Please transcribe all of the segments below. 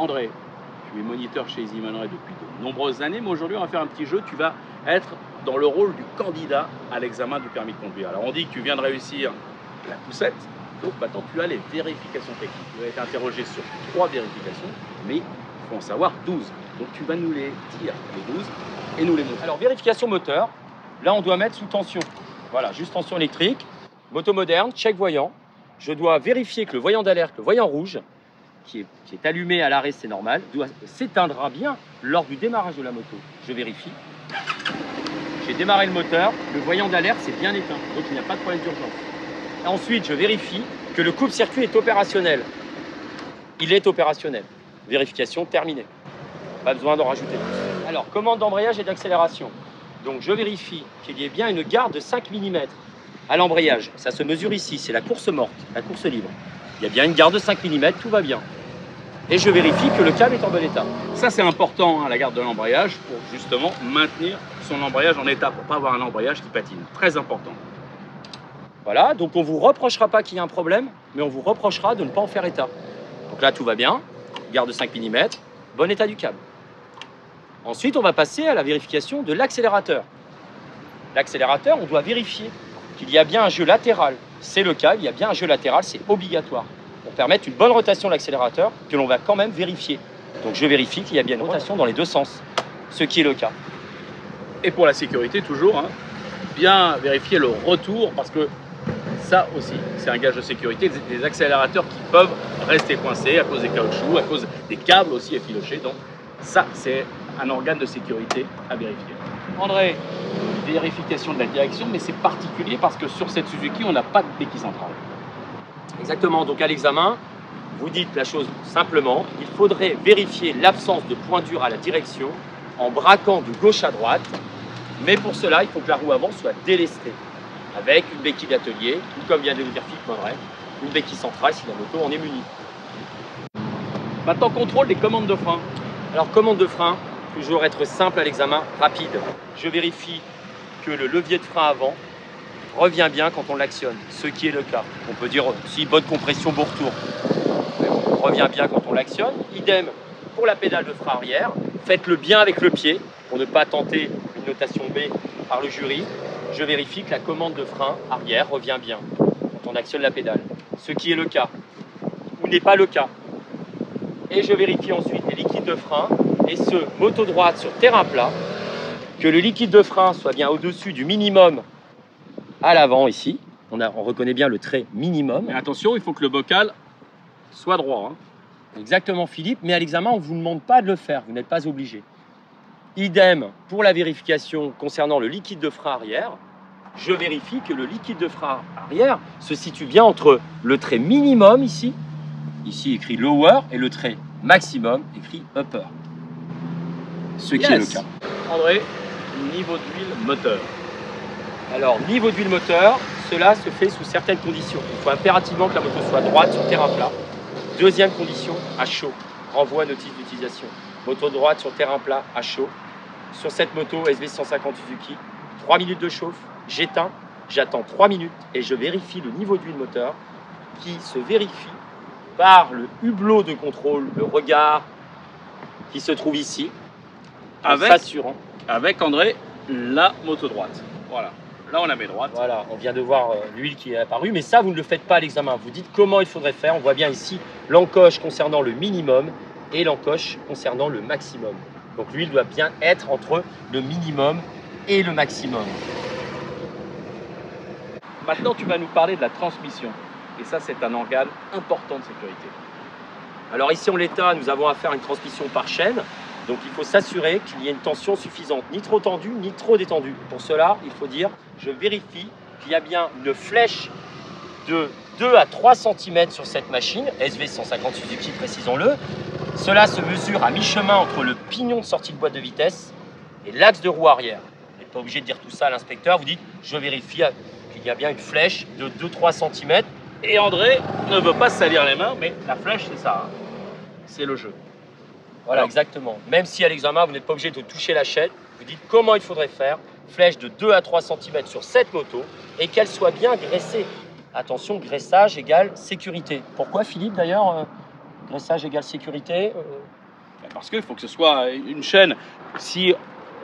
André, tu es moniteur chez EasyMan Ray depuis de nombreuses années, mais aujourd'hui on va faire un petit jeu. Tu vas être dans le rôle du candidat à l'examen du permis de conduire. Alors on dit que tu viens de réussir la poussette, donc maintenant tu as les vérifications techniques. Tu vas être interrogé sur 3 vérifications, mais il faut en savoir 12. Donc tu vas nous les dire, les 12, et nous les montrer. Alors vérification moteur, là on doit mettre sous tension. Voilà, juste tension électrique. Moto moderne, check voyant. Je dois vérifier que le voyant d'alerte, le voyant rouge, qui est allumé à l'arrêt, c'est normal, s'éteindra bien lors du démarrage de la moto. Je vérifie. J'ai démarré le moteur, le voyant d'alerte s'est bien éteint, donc il n'y a pas de problème d'urgence. Ensuite, je vérifie que le coupe-circuit est opérationnel. Il est opérationnel. Vérification terminée. Pas besoin d'en rajouter plus. Alors, commande d'embrayage et d'accélération. Donc, je vérifie qu'il y ait bien une garde de 5 mm à l'embrayage. Ça se mesure ici, c'est la course morte, la course libre. Il y a bien une garde de 5 mm, tout va bien. Et je vérifie que le câble est en bon état. Ça c'est important, hein, la garde de l'embrayage, pour justement maintenir son embrayage en état, pour ne pas avoir un embrayage qui patine. Très important. Voilà, donc on ne vous reprochera pas qu'il y ait un problème, mais on vous reprochera de ne pas en faire état. Donc là, tout va bien, garde de 5 mm, bon état du câble. Ensuite, on va passer à la vérification de l'accélérateur. L'accélérateur, on doit vérifier qu'il y a bien un jeu latéral. C'est le cas, il y a bien un jeu latéral, c'est obligatoire. Pour permettre une bonne rotation de l'accélérateur, que l'on va quand même vérifier. Donc je vérifie qu'il y a bien une rotation dans les deux sens, ce qui est le cas. Et pour la sécurité, toujours, hein, bien vérifier le retour, parce que ça aussi, c'est un gage de sécurité. Des accélérateurs qui peuvent rester coincés à cause des caoutchoucs, à cause des câbles aussi effilochés. Donc ça, c'est un organe de sécurité à vérifier. André, vérification de la direction, mais c'est particulier parce que sur cette Suzuki, on n'a pas de béquille centrale. Exactement, donc à l'examen, vous dites la chose simplement, il faudrait vérifier l'absence de point dur à la direction en braquant de gauche à droite, mais pour cela, il faut que la roue avant soit délestée, avec une béquille d'atelier, ou comme vient de le dire Philippe Monneray, une béquille centrale si la moto en est munie. Maintenant, contrôle des commandes de frein. Alors, commande de frein, toujours être simple à l'examen, rapide. Je vérifie que le levier de frein avant revient bien quand on l'actionne, ce qui est le cas. On peut dire si bonne compression, bon retour. Revient bien quand on l'actionne. Idem pour la pédale de frein arrière. Faites-le bien avec le pied pour ne pas tenter une notation B par le jury. Je vérifie que la commande de frein arrière revient bien quand on actionne la pédale, ce qui est le cas ou n'est pas le cas. Et je vérifie ensuite les liquides de frein et ce moto droite sur terrain plat, que le liquide de frein soit bien au-dessus du minimum à l'avant ici. On reconnaît bien le trait minimum. Et attention, il faut que le bocal soit droit. Hein. Exactement Philippe, mais à l'examen, on ne vous demande pas de le faire, vous n'êtes pas obligé. Idem pour la vérification concernant le liquide de frein arrière. Je vérifie que le liquide de frein arrière se situe bien entre le trait minimum ici écrit lower, et le trait maximum écrit upper. Ce qui est le cas. André, niveau d'huile moteur. Alors, niveau d'huile moteur, cela se fait sous certaines conditions. Il faut impérativement que la moto soit droite sur terrain plat. Deuxième condition, à chaud. Renvoi notice d'utilisation. Moto droite sur terrain plat, à chaud. Sur cette moto SV150 Suzuki, 3 minutes de chauffe, j'éteins, j'attends 3 minutes et je vérifie le niveau d'huile moteur qui se vérifie par le hublot de contrôle, le regard qui se trouve ici, avec André, la moto droite. Voilà. Là, on la met droite. Voilà, on vient de voir l'huile qui est apparue, mais ça, vous ne le faites pas à l'examen. Vous dites comment il faudrait faire. On voit bien ici l'encoche concernant le minimum et l'encoche concernant le maximum. Donc l'huile doit bien être entre le minimum et le maximum. Maintenant, tu vas nous parler de la transmission. Et ça, c'est un organe important de sécurité. Alors ici, en l'état, nous avons affaire à une transmission par chaîne. Donc il faut s'assurer qu'il y ait une tension suffisante, ni trop tendue, ni trop détendue. Pour cela, il faut dire, je vérifie qu'il y a bien une flèche de 2 à 3 cm sur cette machine, SV150 Suzuki, précisons-le. Cela se mesure à mi-chemin entre le pignon de sortie de boîte de vitesse et l'axe de roue arrière. Vous n'êtes pas obligé de dire tout ça à l'inspecteur, vous dites, je vérifie qu'il y a bien une flèche de 2-3 cm. Et André ne veut pas se salir les mains, mais la flèche, c'est ça. Hein. C'est le jeu. Voilà, exactement. Même si à l'examen, vous n'êtes pas obligé de toucher la chaîne, vous dites comment il faudrait faire. Flèche de 2 à 3 cm sur cette moto et qu'elle soit bien graissée. Attention, graissage égale sécurité. Pourquoi Philippe d'ailleurs Graissage égale sécurité. Parce qu'il faut que ce soit une chaîne. Si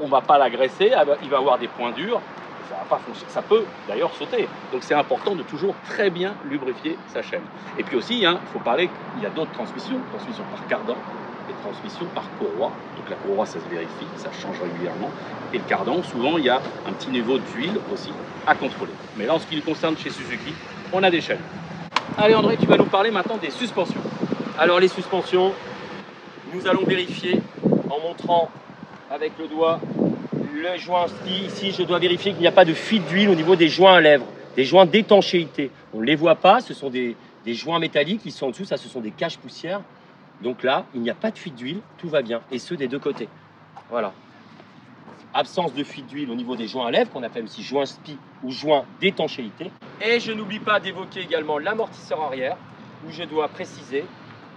on ne va pas la graisser, il va avoir des points durs. Ça va pas fonctionner. Ça peut d'ailleurs sauter. Donc c'est important de toujours très bien lubrifier sa chaîne. Et puis aussi, il faut parler qu'il y a d'autres transmissions par cardan et transmission par courroie. Donc la courroie, ça se vérifie, ça change régulièrement. Et le cardan, souvent, il y a un petit niveau d'huile aussi à contrôler. Mais là, en ce qui nous concerne chez Suzuki, on a des chaînes. Allez André, tu vas nous parler maintenant des suspensions. Alors les suspensions, nous allons vérifier en montrant avec le doigt le joint SPI. Ici, je dois vérifier qu'il n'y a pas de fuite d'huile au niveau des joints à lèvres, des joints d'étanchéité. On ne les voit pas, ce sont des joints métalliques qui sont en dessous, ça ce sont des caches poussières. Donc là, il n'y a pas de fuite d'huile, tout va bien, et ce des deux côtés. Voilà. Absence de fuite d'huile au niveau des joints à lèvres, qu'on appelle aussi joint SPI ou joint d'étanchéité. Et je n'oublie pas d'évoquer également l'amortisseur arrière, où je dois préciser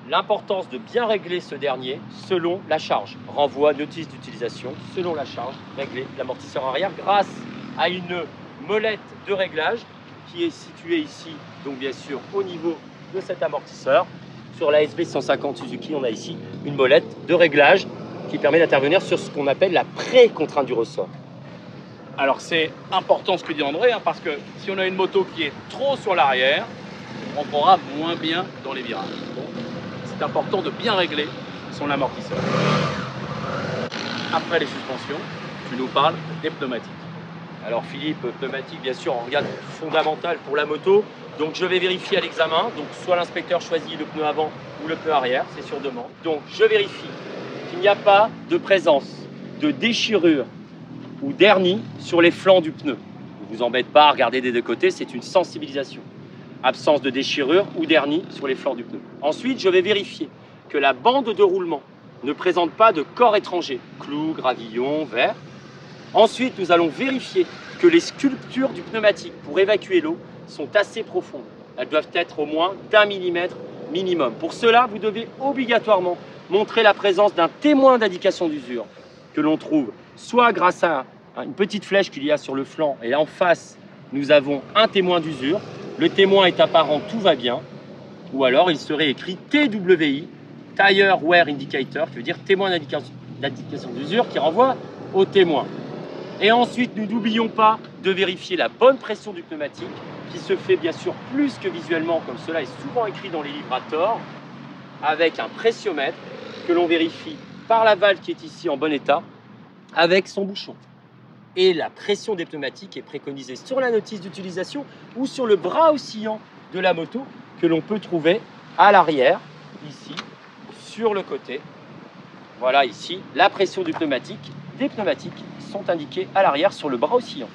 l'importance de bien régler ce dernier selon la charge. Renvoi, notice d'utilisation, selon la charge, régler l'amortisseur arrière grâce à une molette de réglage qui est située ici, donc bien sûr au niveau de cet amortisseur. Sur la SB 150 Suzuki, on a ici une molette de réglage qui permet d'intervenir sur ce qu'on appelle la pré-contrainte du ressort. Alors c'est important ce que dit André, parce que si on a une moto qui est trop sur l'arrière, on prendra moins bien dans les virages. Donc, c'est important de bien régler son amortisseur. Après les suspensions, tu nous parles des pneumatiques. Alors Philippe, pneumatique, bien sûr, organe fondamental pour la moto. Donc je vais vérifier à l'examen. Donc soit l'inspecteur choisit le pneu avant ou le pneu arrière, c'est sur demande. Donc je vérifie qu'il n'y a pas de présence de déchirure ou d'hernie sur les flancs du pneu. Ne vous embête pas à regarder des deux côtés, c'est une sensibilisation. Absence de déchirure ou d'hernie sur les flancs du pneu. Ensuite, je vais vérifier que la bande de roulement ne présente pas de corps étranger, clous, gravillons, verre. Ensuite, nous allons vérifier que les sculptures du pneumatique pour évacuer l'eau sont assez profondes. Elles doivent être au moins d'1 millimètre minimum. Pour cela, vous devez obligatoirement montrer la présence d'un témoin d'indication d'usure que l'on trouve soit grâce à une petite flèche qu'il y a sur le flanc et en face, nous avons un témoin d'usure. Le témoin est apparent, tout va bien. Ou alors, il serait écrit TWI, Tire Wear Indicator, qui veut dire témoin d'indication d'usure, qui renvoie au témoin. Et ensuite, nous n'oublions pas de vérifier la bonne pression du pneumatique, qui se fait bien sûr plus que visuellement, comme cela est souvent écrit dans les livres à tort, avec un pressiomètre que l'on vérifie par la valve qui est ici en bon état, avec son bouchon. Et la pression des pneumatiques est préconisée sur la notice d'utilisation ou sur le bras oscillant de la moto que l'on peut trouver à l'arrière, ici, sur le côté. Voilà ici, la pression du pneumatique, des pneumatiques sont indiquées à l'arrière sur le bras oscillant.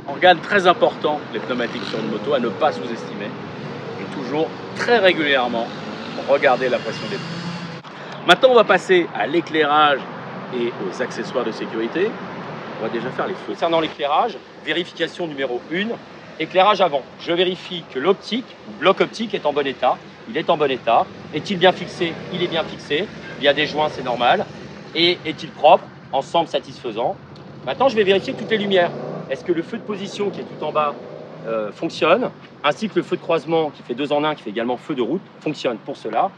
Organe très important, les pneumatiques sur une moto, à ne pas sous-estimer. Et toujours, très régulièrement, regarder la pression des pneus. Maintenant, on va passer à l'éclairage et aux accessoires de sécurité. On va déjà faire les feux. Concernant l'éclairage, vérification numéro 1, éclairage avant. Je vérifie que l'optique, le bloc optique est en bon état. Il est en bon état. Est-il bien fixé? Il est bien fixé. Il y a des joints, c'est normal. Et est-il propre? Ensemble satisfaisant. Maintenant, je vais vérifier toutes les lumières. Est-ce que le feu de position qui est tout en bas fonctionne, ainsi que le feu de croisement qui fait 2 en 1, qui fait également feu de route, fonctionne. Pour cela,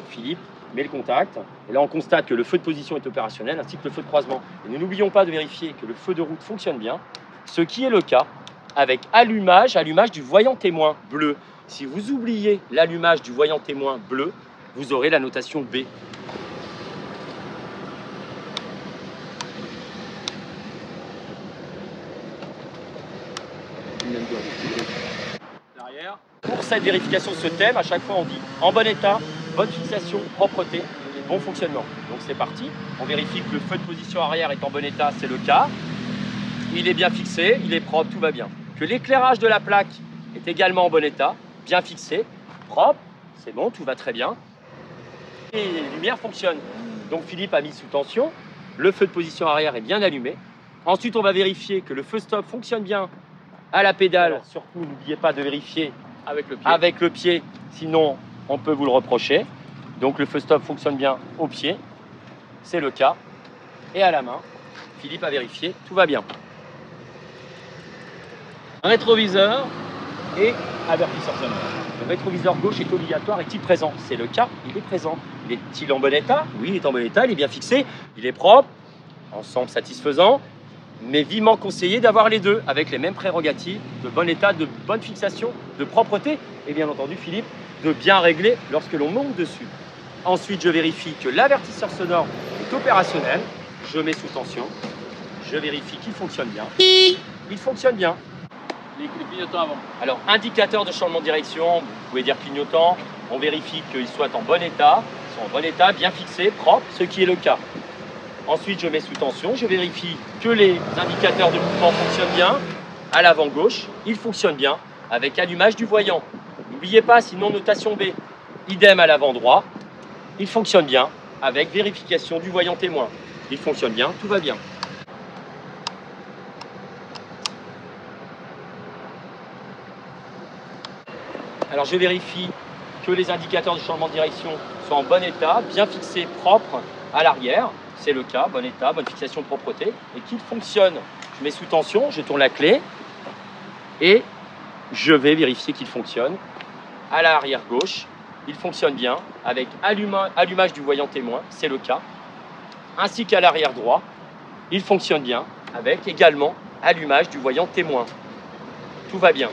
Philippe met le contact. Et là, on constate que le feu de position est opérationnel, ainsi que le feu de croisement. Et nous n'oublions pas de vérifier que le feu de route fonctionne bien, ce qui est le cas avec allumage du voyant témoin bleu. Si vous oubliez l'allumage du voyant témoin bleu, vous aurez la notation B. Pour cette vérification de ce thème, à chaque fois on dit en bon état, bonne fixation, propreté, bon fonctionnement. Donc c'est parti, on vérifie que le feu de position arrière est en bon état, c'est le cas. Il est bien fixé, il est propre, tout va bien. Que l'éclairage de la plaque est également en bon état, bien fixé, propre, c'est bon, tout va très bien. Et les lumières fonctionnent. Donc Philippe a mis sous tension, le feu de position arrière est bien allumé. Ensuite on va vérifier que le feu stop fonctionne bien à la pédale. Alors, surtout n'oubliez pas de vérifier avec le pied, sinon on peut vous le reprocher. Donc le feu stop fonctionne bien au pied, c'est le cas. Et à la main, Philippe a vérifié, tout va bien. Un rétroviseur, et avertisseur sonore. Le rétroviseur gauche est obligatoire, est-il présent? C'est le cas, il est présent. Est-il en bon état? Oui, il est en bon état, il est bien fixé, il est propre, ensemble satisfaisant, mais vivement conseillé d'avoir les deux, avec les mêmes prérogatives de bon état, de bonne fixation, de propreté, et bien entendu, Philippe, de bien régler lorsque l'on monte dessus. Ensuite, je vérifie que l'avertisseur sonore est opérationnel, je mets sous tension, je vérifie qu'il fonctionne bien. Il fonctionne bien. Les clignotants avant. Alors, indicateur de changement de direction, vous pouvez dire clignotant, on vérifie qu'ils soient en bon état, bien fixés, propres, ce qui est le cas. Ensuite, je mets sous tension, je vérifie que les indicateurs de mouvement fonctionnent bien. À l'avant gauche, il fonctionne bien avec allumage du voyant. N'oubliez pas, sinon notation B. Idem à l'avant droit, il fonctionne bien avec vérification du voyant témoin. Il fonctionne bien, tout va bien. Alors je vérifie que les indicateurs de changement de direction sont en bon état, bien fixés, propres à l'arrière. C'est le cas, bon état, bonne fixation, propreté, et qu'ils fonctionnent. Je mets sous tension, je tourne la clé et je vais vérifier qu'il fonctionne. À l'arrière gauche, il fonctionne bien avec allumage du voyant témoin, c'est le cas. Ainsi qu'à l'arrière droit, il fonctionne bien avec également allumage du voyant témoin. Tout va bien.